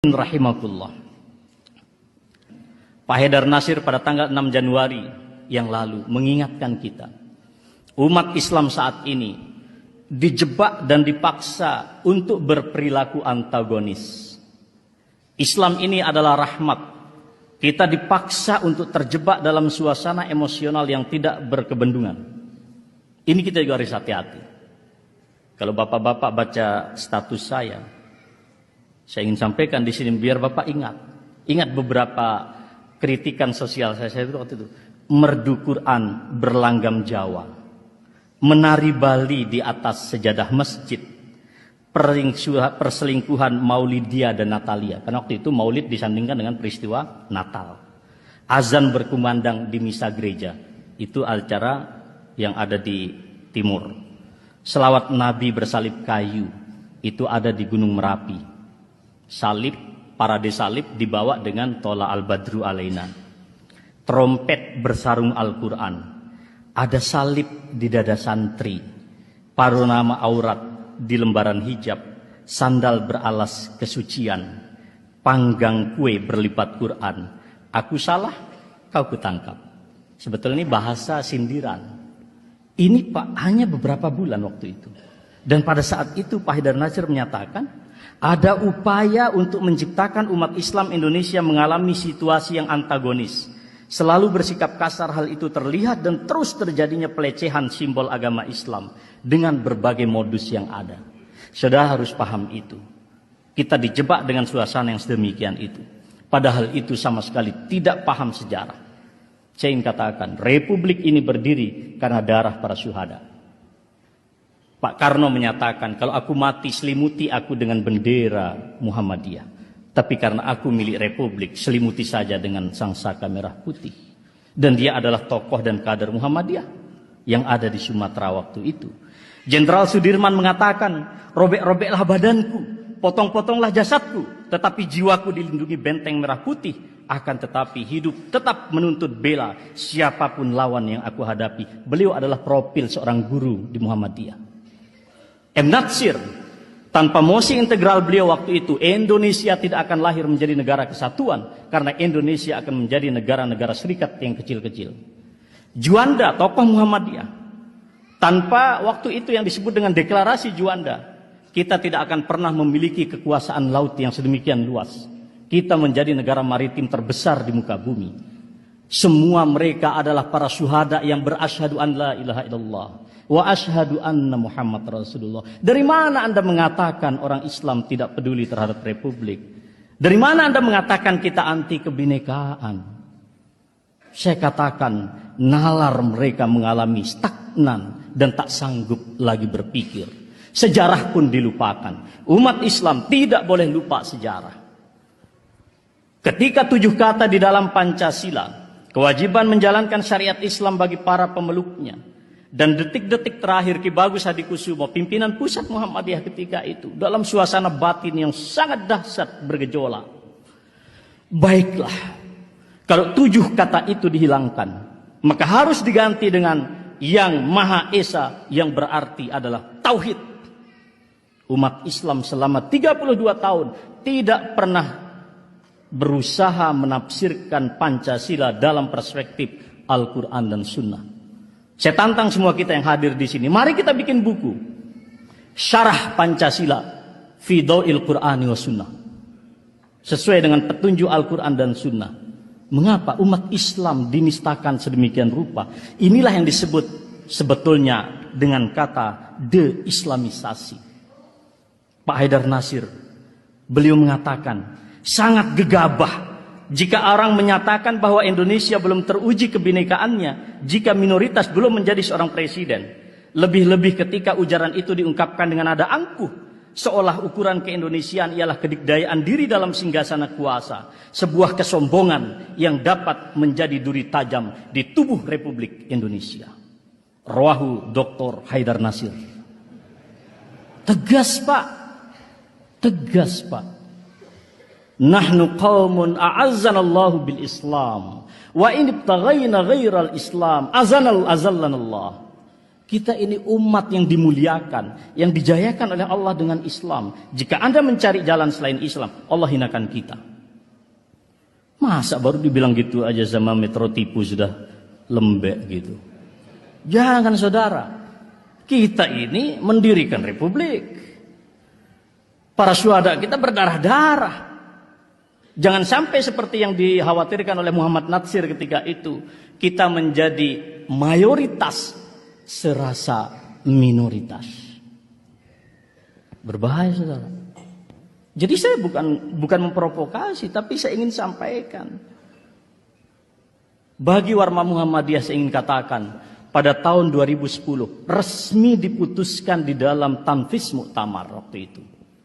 Rahimakumullah. Pak Haidar Nasir pada tanggal 6 Januari yang lalu mengingatkan kita, umat Islam saat ini dijebak dan dipaksa untuk berperilaku antagonis. Islam ini adalah rahmat. Kita dipaksa untuk terjebak dalam suasana emosional yang tidak berkebendungan. Ini kita juga harus hati-hati. Kalau bapak-bapak baca status saya ingin sampaikan di sini biar Bapak ingat beberapa kritikan sosial saya itu waktu itu. Merdu Quran berlanggam Jawa, menari Bali di atas sejadah masjid, perselingkuhan Maulidia dan Natalia. Karena waktu itu Maulid disandingkan dengan peristiwa Natal. Azan berkumandang di misa gereja, itu acara yang ada di timur. Selawat Nabi bersalib kayu, itu ada di Gunung Merapi. Salib, parade salib dibawa dengan Tola al-Badru alaina. Trompet bersarung Al-Quran. Ada salib di dada santri. Panorama aurat di lembaran hijab. Sandal beralas kesucian. Panggang kue berlipat Quran. Aku salah, kau kutangkap. Sebetulnya ini bahasa sindiran. Ini Pak hanya beberapa bulan waktu itu. Dan pada saat itu Pak Haidar Nasir menyatakan, ada upaya untuk menciptakan umat Islam Indonesia mengalami situasi yang antagonis. Selalu bersikap kasar, hal itu terlihat dan terus terjadinya pelecehan simbol agama Islam dengan berbagai modus yang ada. Saudara harus paham itu. Kita dijebak dengan suasana yang sedemikian itu. Padahal itu sama sekali tidak paham sejarah. Saya ingin katakan, Republik ini berdiri karena darah para syuhada. Pak Karno menyatakan, kalau aku mati selimuti aku dengan bendera Muhammadiyah. Tapi karena aku milik Republik, selimuti saja dengan sangsaka merah putih. Dan dia adalah tokoh dan kader Muhammadiyah yang ada di Sumatera waktu itu. Jenderal Sudirman mengatakan, robek-robeklah badanku, potong-potonglah jasadku, tetapi jiwaku dilindungi benteng merah putih. Akan tetapi hidup tetap menuntut bela siapapun lawan yang aku hadapi. Beliau adalah profil seorang guru di Muhammadiyah. M. Natsir, tanpa mosi integral beliau waktu itu, Indonesia tidak akan lahir menjadi negara kesatuan, karena Indonesia akan menjadi negara-negara serikat yang kecil-kecil. Juanda, tokoh Muhammadiyah, tanpa waktu itu yang disebut dengan deklarasi Juanda, kita tidak akan pernah memiliki kekuasaan laut yang sedemikian luas. Kita menjadi negara maritim terbesar di muka bumi. Semua mereka adalah para syuhada yang berasyhadu an la ilaha illallah wa asyhadu anna Muhammad Rasulullah. Dari mana Anda mengatakan orang Islam tidak peduli terhadap Republik? Dari mana Anda mengatakan kita anti kebinekaan? Saya katakan, nalar mereka mengalami stagnan dan tak sanggup lagi berpikir. Sejarah pun dilupakan. Umat Islam tidak boleh lupa sejarah. Ketika 7 kata di dalam Pancasila, kewajiban menjalankan syariat Islam bagi para pemeluknya. Dan detik-detik terakhir Ki Bagus Hadikusumo, pimpinan pusat Muhammadiyah ketika itu, dalam suasana batin yang sangat dahsyat bergejolak. Baiklah, kalau 7 kata itu dihilangkan, maka harus diganti dengan yang Maha Esa, yang berarti adalah Tauhid. Umat Islam selama 32 tahun tidak pernah berusaha menafsirkan Pancasila dalam perspektif Al-Quran dan Sunnah. Saya tantang semua kita yang hadir di sini. Mari kita bikin buku. Syarah Pancasila fi Dhawil Qur'ani wa Sunnah. Sesuai dengan petunjuk Al-Quran dan Sunnah. Mengapa umat Islam dinistakan sedemikian rupa? Inilah yang disebut sebetulnya dengan kata de-islamisasi. Pak Haidar Nasir, beliau mengatakan, sangat gegabah jika orang menyatakan bahwa Indonesia belum teruji kebinekaannya, jika minoritas belum menjadi seorang presiden. Lebih-lebih ketika ujaran itu diungkapkan dengan nada angkuh, seolah ukuran keindonesiaan ialah kedikdayaan diri dalam singgasana kuasa, sebuah kesombongan yang dapat menjadi duri tajam di tubuh Republik Indonesia. Rawahu Dr. Haidar Nasir. Tegas Pak, tegas Pak. Nahnu qaumun a'azzanallahu bil Islam wa in ibtaghayna ghairal Islam azallanallah. Kita ini umat yang dimuliakan, yang dijayakan oleh Allah dengan Islam. Jika Anda mencari jalan selain Islam, Allah hinakan kita. Masa baru dibilang gitu aja sama Metro Tipu sudah lembek gitu. Jangan saudara. Kita ini mendirikan republik. Para syuhada kita berdarah-darah. Jangan sampai seperti yang dikhawatirkan oleh Muhammad Natsir ketika itu. Kita menjadi mayoritas serasa minoritas. Berbahaya saudara. Jadi saya bukan memprovokasi, tapi saya ingin sampaikan. Bagi Warma Muhammadiyah saya ingin katakan, pada tahun 2010 resmi diputuskan di dalam Tanfis Muktamar waktu itu.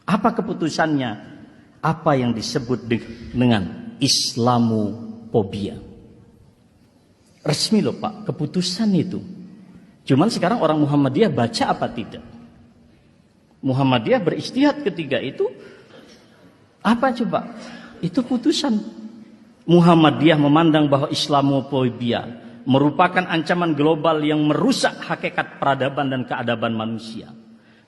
Apa keputusannya? Apa yang disebut dengan Islamophobia. Resmi loh Pak, keputusan itu. Cuman sekarang orang Muhammadiyah baca apa tidak? Muhammadiyah beristihad ketika itu. Apa coba? Itu putusan. Muhammadiyah memandang bahwa Islamophobia merupakan ancaman global yang merusak hakikat peradaban dan keadaban manusia.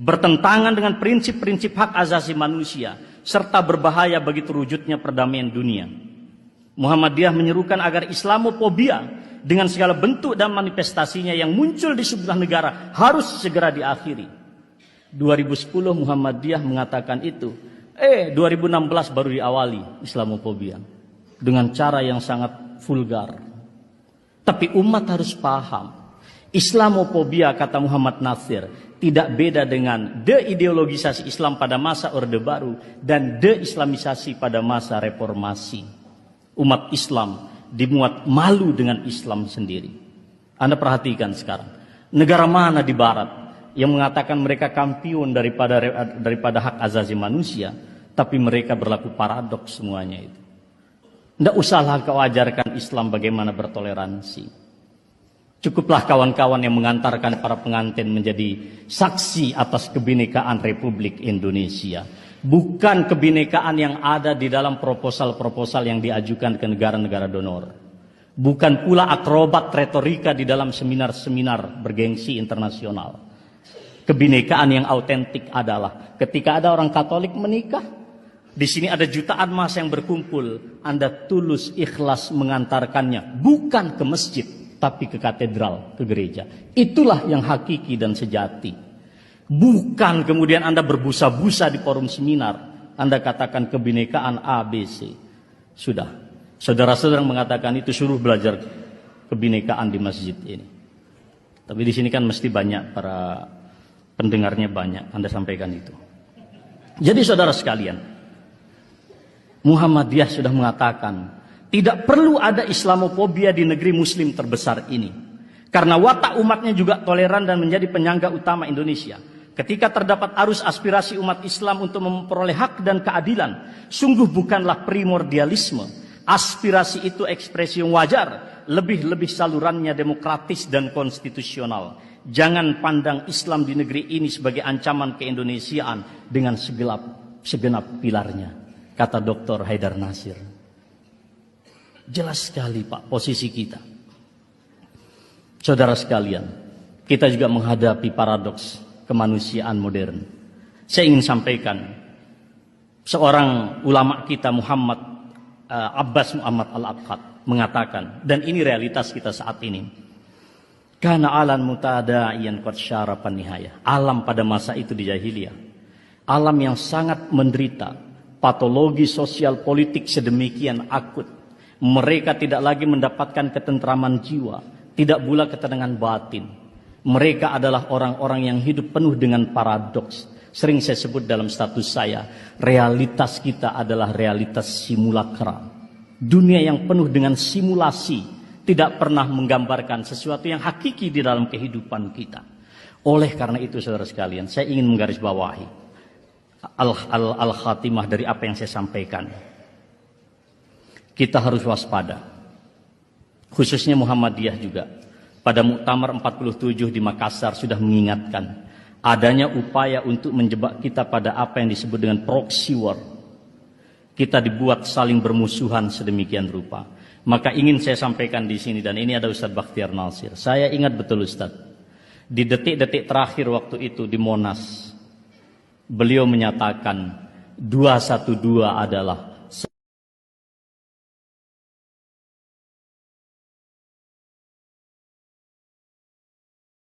Bertentangan dengan prinsip-prinsip hak asasi manusia. Serta berbahaya bagi terwujudnya perdamaian dunia. Muhammadiyah menyerukan agar Islamophobia dengan segala bentuk dan manifestasinya yang muncul di sebuah negara harus segera diakhiri. 2010 Muhammadiyah mengatakan itu. 2016 baru diawali Islamophobia dengan cara yang sangat vulgar. Tapi umat harus paham, Islamophobia kata Muhammad Natsir tidak beda dengan deideologisasi Islam pada masa Orde Baru dan deislamisasi pada masa reformasi. Umat Islam dimuat malu dengan Islam sendiri. Anda perhatikan sekarang, negara mana di barat yang mengatakan mereka kampiun daripada hak asasi manusia, tapi mereka berlaku paradoks semuanya itu. Tidak usahlah kau ajarkan Islam bagaimana bertoleransi. Cukuplah kawan-kawan yang mengantarkan para pengantin menjadi saksi atas kebinekaan Republik Indonesia. Bukan kebinekaan yang ada di dalam proposal-proposal yang diajukan ke negara-negara donor. Bukan pula akrobat retorika di dalam seminar-seminar bergengsi internasional. Kebinekaan yang autentik adalah ketika ada orang Katolik menikah, di sini ada jutaan massa yang berkumpul, Anda tulus ikhlas mengantarkannya bukan ke masjid, tapi ke katedral, ke gereja. Itulah yang hakiki dan sejati. Bukan kemudian Anda berbusa-busa di forum seminar, Anda katakan kebinekaan A, B, C. Sudah, saudara-saudara mengatakan itu suruh belajar kebinekaan di masjid ini. Tapi di sini kan mesti banyak para pendengarnya banyak, Anda sampaikan itu. Jadi saudara sekalian, Muhammadiyah sudah mengatakan tidak perlu ada Islamophobia di negeri muslim terbesar ini. Karena watak umatnya juga toleran dan menjadi penyangga utama Indonesia. Ketika terdapat arus aspirasi umat Islam untuk memperoleh hak dan keadilan, sungguh bukanlah primordialisme. Aspirasi itu ekspresi yang wajar, lebih-lebih salurannya demokratis dan konstitusional. Jangan pandang Islam di negeri ini sebagai ancaman keindonesiaan dengan segenap pilarnya. Kata Dr. Haidar Nasir. Jelas sekali Pak posisi kita. Saudara sekalian, kita juga menghadapi paradoks kemanusiaan modern. Saya ingin sampaikan, seorang ulama kita Muhammad Abbas Muhammad Al-Aqad mengatakan, dan ini realitas kita saat ini. Kana alam mutada'iyan qad syarapan nihayah. Alam pada masa itu di jahiliyah. Alam yang sangat menderita. Patologi sosial politik sedemikian akut. Mereka tidak lagi mendapatkan ketentraman jiwa, tidak pula ketenangan batin. Mereka adalah orang-orang yang hidup penuh dengan paradoks. Sering saya sebut dalam status saya, realitas kita adalah realitas simulakra. Dunia yang penuh dengan simulasi, tidak pernah menggambarkan sesuatu yang hakiki di dalam kehidupan kita. Oleh karena itu saudara sekalian, saya ingin menggarisbawahi al-khatimah dari apa yang saya sampaikan. Kita harus waspada. Khususnya Muhammadiyah juga. Pada Muktamar 47 di Makassar sudah mengingatkan adanya upaya untuk menjebak kita pada apa yang disebut dengan proxy war. Kita dibuat saling bermusuhan sedemikian rupa. Maka ingin saya sampaikan di sini, dan ini ada Ustadz Bakhtiar Nasir. Saya ingat betul Ustadz, Di detik-detik terakhir waktu itu di Monas, beliau menyatakan 212 adalah